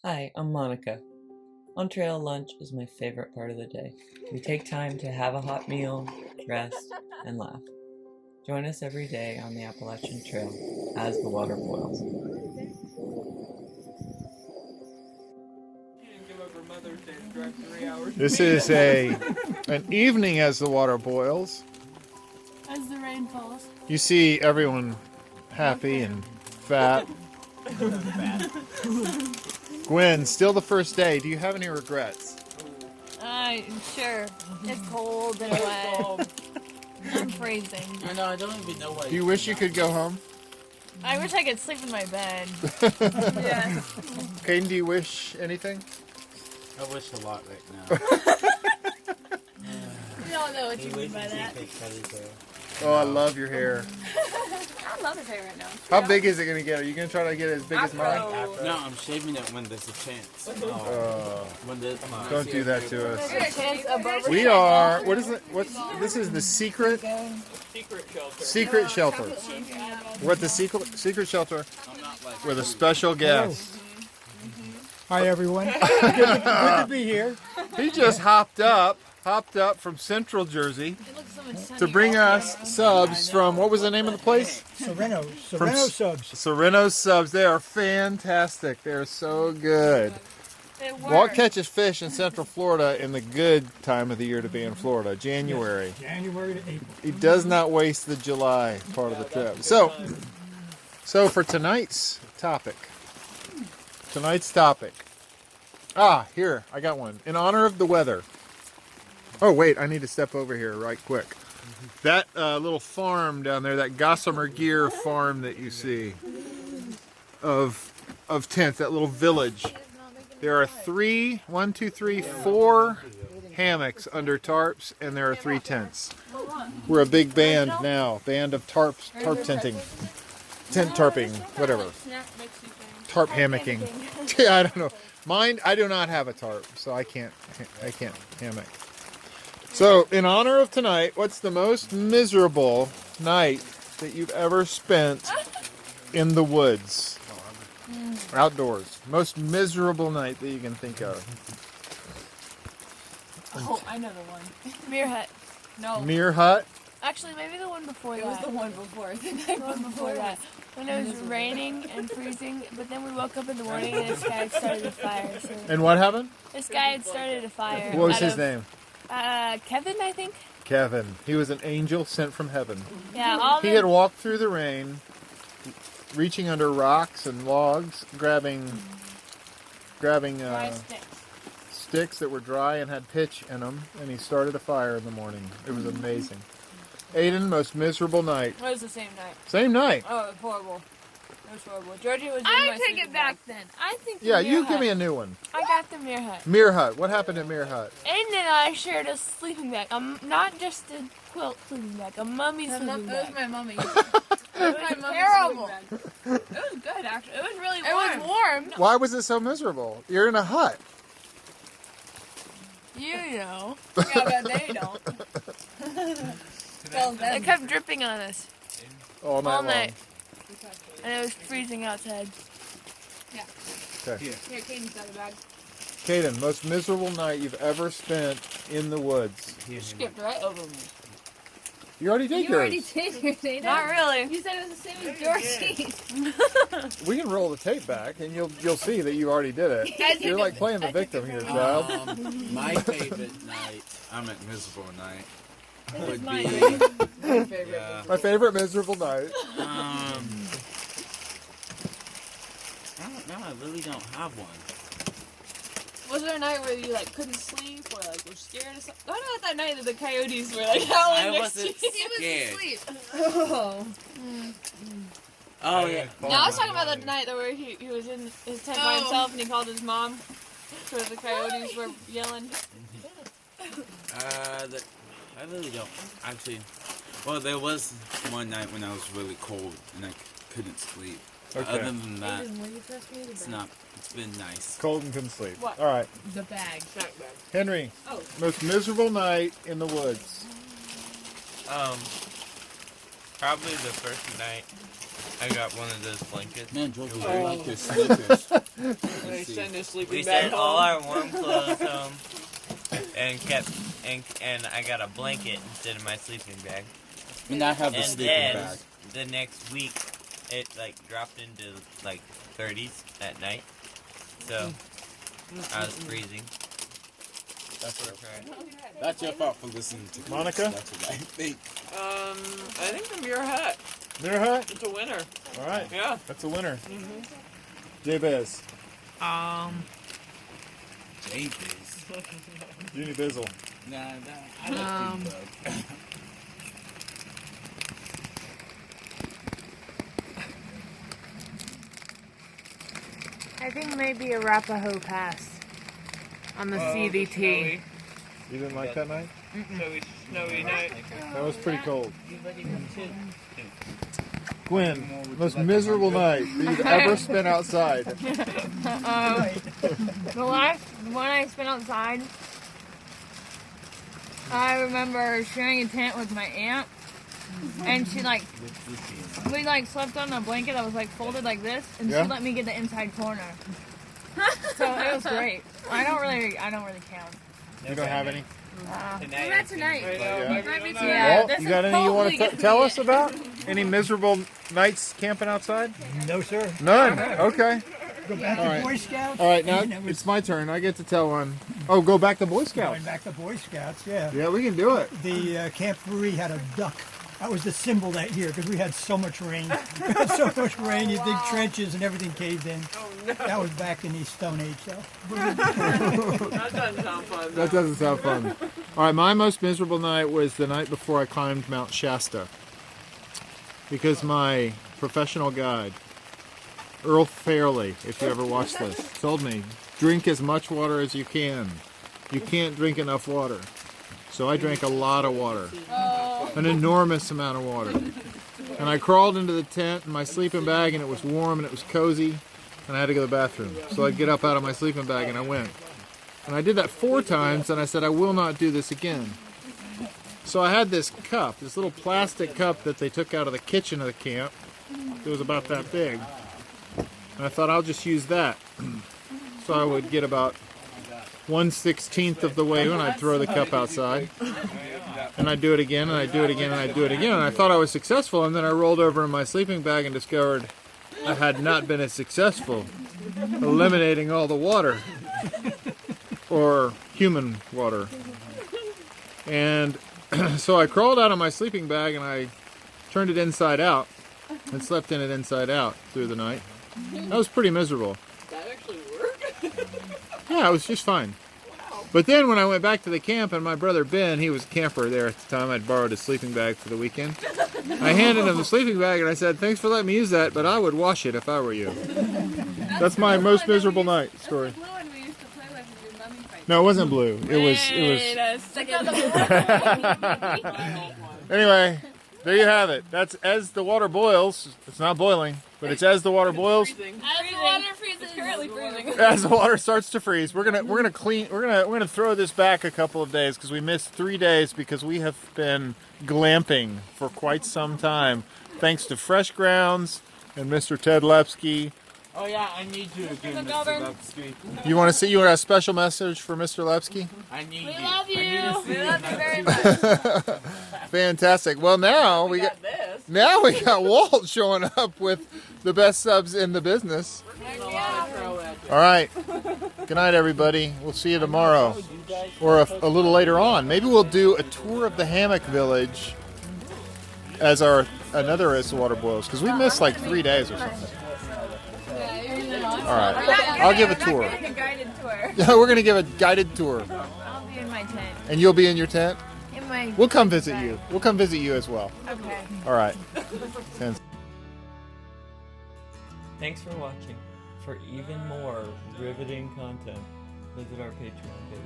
Hi, I'm Monica. On trail lunch is my favorite part of the day. We take time to have a hot meal, rest, and laugh. Join us every day on the Appalachian Trail as the water boils. This is an evening as the water boils. As the rain falls. You see everyone happy and fat. Gwen, still the first day. Do you have any regrets? Sure. It's cold and wet. I'm freezing. I know, I don't even know why. Do you wish you could go home? I wish I could sleep in my bed. Yeah. Caden, do you wish anything? I wish a lot right now. We all know what you mean by that. Oh, I love your hair. I love his hair right now. How big is it going to get? Are you going to try to get it as big as mine? No, I'm shaving it when there's a chance. When there's Don't do that to us. There's a chance above We are, what is it? This is the secret shelter. We're at the secret shelter with a special guest. Hi everyone. Good to be here. He just hopped up from Central Jersey to bring us subs from, what was the name of the place? Sereno subs. Sereno subs. They are fantastic. They're so good. Walt catches fish in Central Florida in the good time of the year to be in Florida, January. January to April. He does not waste the July part of the trip. So for tonight's topic. Here, I got one. In honor of the weather. Oh, wait, I need to step over here right quick. That little farm down there, that Gossamer Gear farm that you see of tents, that little village. There are 4 hammocks under tarps, and there are 3 tents. We're a big band now, band of tarp tenting. Tent tarping, whatever. Tarp hammocking. I don't know. Mine, I do not have a tarp, so I can't hammock. So, in honor of tonight, what's the most miserable night that you've ever spent in the woods? Outdoors. Most miserable night that you can think of. Oh, I know the one. Mere Hut. No. Mere Hut? Actually, maybe the one before that. It was the one before. The one before that. When it was raining and freezing, but then we woke up in the morning and this guy had started a fire. So And what happened? this guy had started a fire. What was his name? Kevin, I think. Kevin. He was an angel sent from heaven. Yeah, He had walked through the rain, reaching under rocks and logs, grabbing dry sticks that were dry and had pitch in them, and he started a fire in the morning. It was amazing. Aiden, most miserable night. It was the same night. Same night. Oh, it was horrible. It was horrible. Georgie was in my I take sleeping it back bag. then. I think the Yeah, Mere you Hut. give me a new one. I got the Mere Hut. Mere Hut. What happened at Mere Hut? Aiden and I shared a sleeping bag. Not just a quilt sleeping bag, a mummy sleeping It was bag. my mummy. It was terrible. It was good, actually. It was really It warm. was warm. Why was it so miserable? You're in a hut. You know. Yeah, but they don't. Tell them. It kept dripping on us All night all long. night. And it was freezing outside. Okay. Here, Katie's got a bag. Caden, most miserable night you've ever spent in the woods. You skipped right over me. You already did You yours. already did yours, Ada. Not really. You said it was the same as Georgie's. We can roll the tape back, and you'll see that you already did it. You're like playing the victim here, child. My favorite night, miserable night, would be, My favorite. yeah, My favorite miserable night. I don't know, I really don't have one. Was there a night where you couldn't sleep or were scared of something? What about that night that the coyotes were howling I next to wasn't you? scared. Asleep. Oh, yeah. No, I was talking about that night where he was in his tent by himself and he called his mom where the coyotes were yelling. I really don't. Actually, well, there was one night when I was really cold and I couldn't sleep. Okay. Other than that, it's been nice. Cold and couldn't sleep. What? All right. The bag. Henry, Oh. most miserable night in the woods. Probably the first night I got one of those blankets. Man, George, I like your sneakers. They send his sleeping We bag sent all home. our warm clothes home and kept and I got a blanket instead of my sleeping bag. And I have a And sleeping then bag. the next week it like dropped into like 30s at night. So I was freezing. That's your fault for listening to Monica? That's what I think. I think the Muir Hut. Mirror Hut? It's a winner. All right. Yeah. That's a winner. J-Biz. J-Biz. Uni Bizzle. Nah, I like Big Bug. I think maybe Arapahoe Pass on the CVT. You didn't like that night? Snowy night. That was pretty cold. Gwen, most miserable night that you've ever spent outside. The last one I spent outside, I remember sharing a tent with my aunt, and she we slept on a blanket that was folded like this, and Yeah? she let me get the inside corner. So it was great. I don't really count. You don't have any? Not tonight. Walt, this you is got any you want totally to tell us about? Any miserable nights camping outside? No, sir. None? Okay. Go back All to right. Boy Scouts. All right, now and it was it's my turn. I get to tell one. Oh, go back to Boy Scouts. going back to Boy Scouts, yeah. Yeah, we can do it. The Camp Brewery had a duck. That was the symbol that year because we had so much rain. We had so much rain, you dig trenches and everything caved in. Oh no. That was back in the Stone Age, so. That doesn't sound fun. That doesn't sound fun. All right, my most miserable night was the night before I climbed Mount Shasta. Because my professional guide, Earl Fairley, if you ever watched this, told me, drink as much water as you can. You can't drink enough water. So I drank a lot of water. An enormous amount of water. And I crawled into the tent in my sleeping bag, and it was warm and it was cozy, and I had to go to the bathroom. So I'd get up out of my sleeping bag and I went. And I did that 4 times, and I said, I will not do this again. So I had this cup, this little plastic cup that they took out of the kitchen of the camp. It was about that big. And I thought, I'll just use that. So I would get about 1/16 of the way when I'd throw the cup outside. And I'd do it again, and I'd do it again, and I'd do it again. And I thought I was successful, and then I rolled over in my sleeping bag and discovered I had not been as successful eliminating all the water. Or human water. And so I crawled out of my sleeping bag and I turned it inside out and slept in it inside out through the night. That was pretty miserable. That actually worked? Yeah, it was just fine. But then when I went back to the camp, and my brother Ben, he was a camper there at the time, I'd borrowed his sleeping bag for the weekend. I handed him the sleeping bag and I said, thanks for letting me use that, but I would wash it if I were you. That's my most miserable night story. Blue one we used to play with and do mummy fights. No, it wasn't blue. It was Wait a second. Anyway, there you have it. That's as the water boils. It's not boiling, but it's as the water boils. Freezing. As the water freezes. It's currently freezing. As the water starts to freeze, we're gonna throw this back a couple of days because we missed 3 days because we have been glamping for quite some time, thanks to Fresh Grounds and Mr. Ted Lepsky. Oh yeah, I need you again, Mr. Lepsky. You want to see? You want a special message for Mr. Lepsky? I need We you. love you. I need to see We you. love you very much. Fantastic. Well, now we got this. now we got Walt showing up with the best subs in the business. All right. Good night, everybody. We'll see you tomorrow, or a little later on. Maybe we'll do a tour of the hammock village as another as the water boils, because we missed like 3 days or something. All right. I'll give a tour. We're getting a guided tour. Yeah, we're gonna give a guided tour, I'll be in my tent. and you'll be in your tent. In my. We'll come visit you. We'll come visit you as well. Okay. All right. Thanks for watching. For even more riveting content, visit our Patreon page.